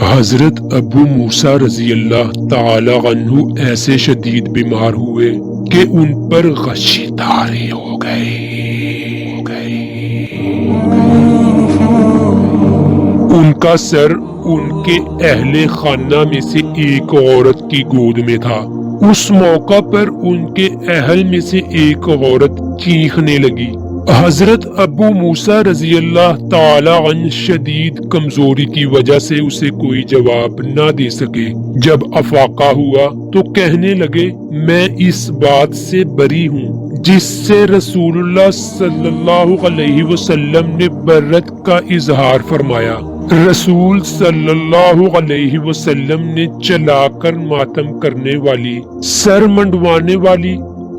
حضرت ابو موسیٰ رضی اللہ تعالی عنہ ایسے شدید بیمار ہوئے کہ ان پر غشی طاری ہو گئی۔ ان کا سر ان کے اہل خانہ میں سے ایک عورت کی گود میں تھا۔ اس موقع پر ان کے اہل میں سے ایک عورت چیخنے لگی۔ حضرت ابو موسیٰ رضی اللہ تعالی عنہ شدید کمزوری کی وجہ سے اسے کوئی جواب نہ دے سکے۔ جب افاقہ ہوا تو کہنے لگے، میں اس بات سے بری ہوں جس سے رسول اللہ صلی اللہ علیہ وسلم نے برت کا اظہار فرمایا۔ رسول صلی اللہ علیہ وسلم نے چلا کر ماتم کرنے والی، سر منڈوانے والی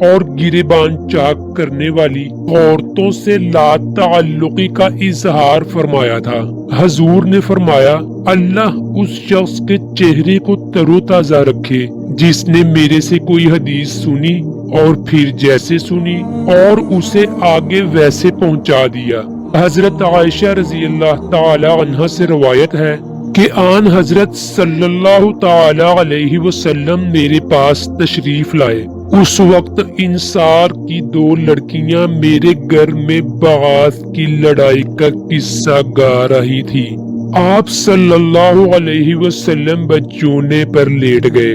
اور گریبان چاک کرنے والی عورتوں سے لا تعلقی کا اظہار فرمایا تھا۔ حضور نے فرمایا، اللہ اس شخص کے چہرے کو تر و تازہ رکھے جس نے میرے سے کوئی حدیث سنی اور پھر جیسے سنی اور اسے آگے ویسے پہنچا دیا۔ حضرت عائشہ رضی اللہ تعالی عنہا سے روایت ہے کہ آن حضرت صلی اللہ تعالی علیہ وسلم میرے پاس تشریف لائے۔ اس وقت انصار کی 2 لڑکیاں میرے گھر میں بغاث کی لڑائی کا قصہ گا رہی تھی۔ آپ صلی اللہ علیہ وسلم بچونے پر لیٹ گئے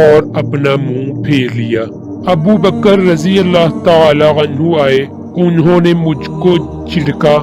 اور اپنا منہ پھیر لیا۔ ابو بکر رضی اللہ تعالی عنہ آئے، انہوں نے مجھ کو چھڑکا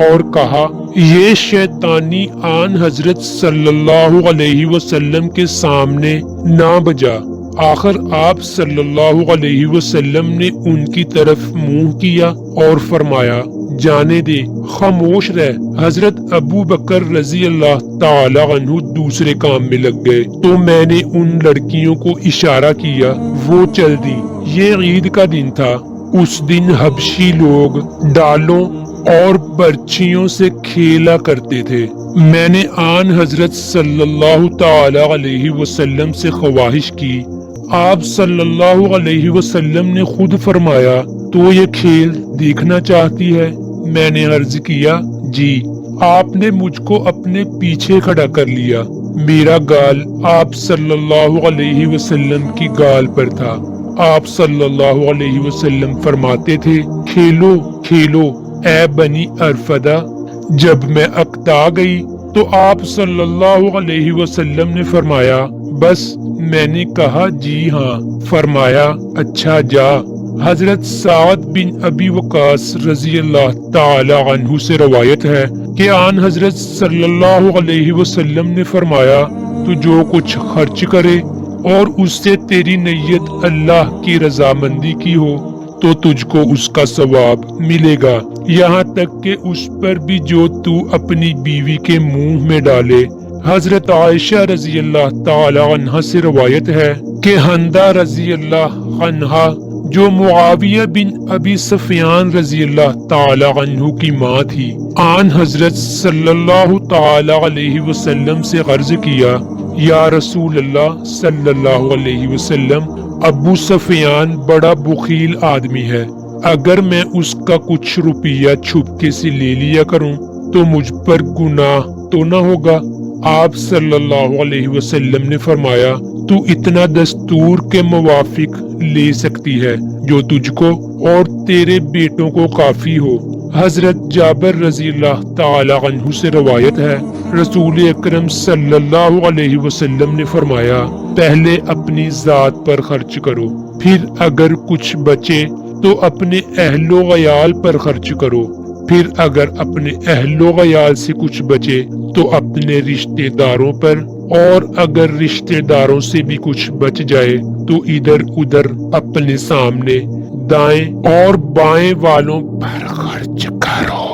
اور کہا، یہ شیطانی آن حضرت صلی اللہ علیہ وسلم کے سامنے نہ بجا۔ آخر آپ صلی اللہ علیہ وسلم نے ان کی طرف منہ کیا اور فرمایا، جانے دے، خاموش رہ۔ حضرت ابو بکر رضی اللہ تعالی عنہ دوسرے کام میں لگ گئے تو میں نے ان لڑکیوں کو اشارہ کیا، وہ چل دی۔ یہ عید کا دن تھا۔ اس دن حبشی لوگ ڈالوں اور برچھیوں سے کھیلا کرتے تھے۔ میں نے آن حضرت صلی اللہ تعالی علیہ وسلم سے خواہش کی۔ آپ صلی اللہ علیہ وسلم نے خود فرمایا، تو یہ کھیل دیکھنا چاہتی ہے؟ میں نے عرض کیا، جی۔ آپ نے مجھ کو اپنے پیچھے کھڑا کر لیا۔ میرا گال آپ صلی اللہ علیہ وسلم کی گال پر تھا۔ آپ صلی اللہ علیہ وسلم فرماتے تھے، کھیلو کھیلو اے بنی ارفدہ۔ جب میں اکتا گئی تو آپ صلی اللہ علیہ وسلم نے فرمایا، بس۔ میں نے کہا، جی ہاں۔ فرمایا، اچھا جا۔ حضرت سعد بن ابی وقاص رضی اللہ تعالی عنہ سے روایت ہے کہ آن حضرت صلی اللہ علیہ وسلم نے فرمایا، تو جو کچھ خرچ کرے اور اس سے تیری نیت اللہ کی رضامندی کی ہو تو تجھ کو اس کا ثواب ملے گا، یہاں تک کہ اس پر بھی جو تو اپنی بیوی کے منہ میں ڈالے۔ حضرت عائشہ رضی اللہ تعالی عنہ سے روایت ہے کہ ہندہ رضی اللہ عنہ جو معاویہ بن ابی سفیان رضی اللہ تعالی عنہ کی ماں تھی، آن حضرت صلی اللہ تعالی علیہ وسلم سے عرض کیا، یا رسول اللہ صلی اللہ علیہ وسلم، ابو سفیان بڑا بخیل آدمی ہے، اگر میں اس کا کچھ روپیہ چھپکے سے لے لیا کروں تو مجھ پر گناہ تو نہ ہوگا؟ آپ صلی اللہ علیہ وسلم نے فرمایا، تو اتنا دستور کے موافق لے سکتی ہے جو تجھ کو اور تیرے بیٹوں کو کافی ہو۔ حضرت جابر رضی اللہ تعالی عنہ سے روایت ہے، رسول اکرم صلی اللہ علیہ وسلم نے فرمایا، پہلے اپنی ذات پر خرچ کرو، پھر اگر کچھ بچے تو اپنے اہل و عیال پر خرچ کرو، پھر اگر اپنے اہل و عیال سے کچھ بچے تو اپنے رشتہ داروں پر، اور اگر رشتہ داروں سے بھی کچھ بچ جائے تو ادھر ادھر اپنے سامنے دائیں اور بائیں والوں پر خرچ کرو۔